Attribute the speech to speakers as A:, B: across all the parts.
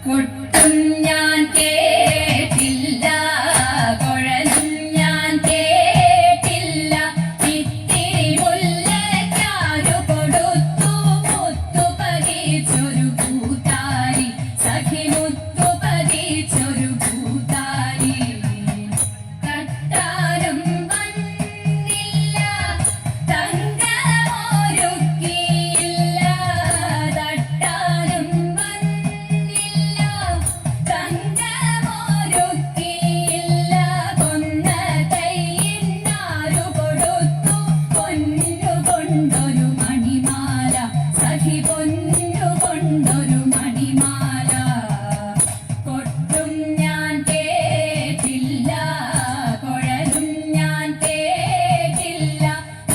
A: കൊട്ടും ഞാൻ കേട്ടില്ല, കുഴലും ഞാൻ കേട്ടില്ല. ഇത്തിരി മുല്ലയ്ക്കാരു കൊടുത്തു മുത്തു പതിച്ചൊരു പൂത്താലി, സഖി മുത്തു പതിച്ചൊരു പൂത്താലി. തട്ടാനും വന്നില്ല, തങ്കമൊരുക്കിയില്ല. തട്ടാനും വന്നില്ല, തങ്കമൊരുക്കിയില്ല. കൊന്ന കൈയിന്നാരു കൊടുത്തു പൊന്നു കൊണ്ടൊരു മണിമാല, സഖി പൊന്നു കൊണ്ടൊരു മണിമാല. കൊട്ടും ഞാൻ കേട്ടില്ല, കുഴലും ഞാൻ കേട്ടില്ല.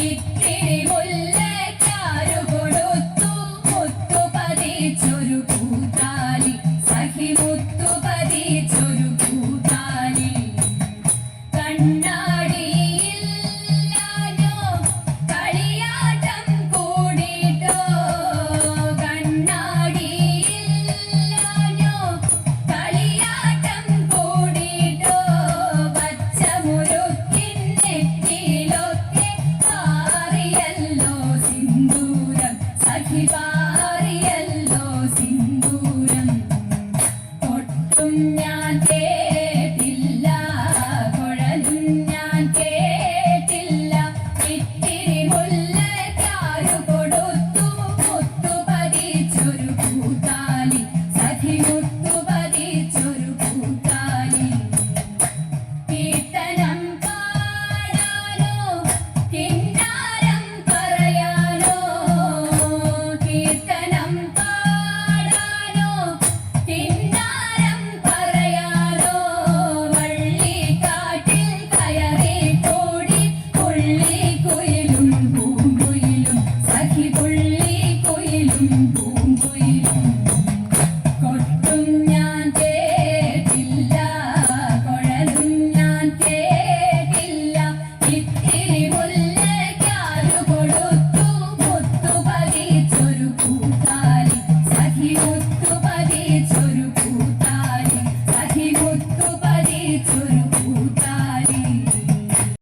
A: ഇത്തിരി മുല്ലയ്ക്കാരു കൊടുത്തു മുത്തു പതിച്ചൊരു പൂത്താലി, സഖി മുത്തു പതിച്ചൊരു പൂത്താലി. കണ്ണാടിയില്ലാഞ്ഞോ കളിയാട്ടം കൂടിട്ടോ, കണ്ണാടിയില്ലാഞ്ഞോ കളിയാട്ടം കൂടിട്ടോ. പച്ചമുരുക്കിൻ നെറ്റിയിലൊക്കെ പാറിയല്ലോ സിന്ദൂരം, സഖി പാറിയല്ലോ സിന്ദൂരം. കൊട്ടും ഞാൻ കേട്ടില്ല, കുഴലും ഞാൻ കേട്ടില്ല. ഇത്തിരി മുല്ലയ്ക്കാരു കൊടുത്തു മുത്തു പതിച്ചൊരു പൂത്താലി, സഖി മുത്തു പതിച്ചൊരു പൂത്താലി. കീർത്തനം പാടാനോ കിന്നാരം പറയാനോ, കീർത്തനം പാടാനോ കിന്നാരം പറയാനോ. വള്ളിക്കാട്ടിൽ കയറി കൂടി പുള്ളിക്കുയിലും പൂങ്കുയിലും, സഖി പുള്ളിക്കുയിലും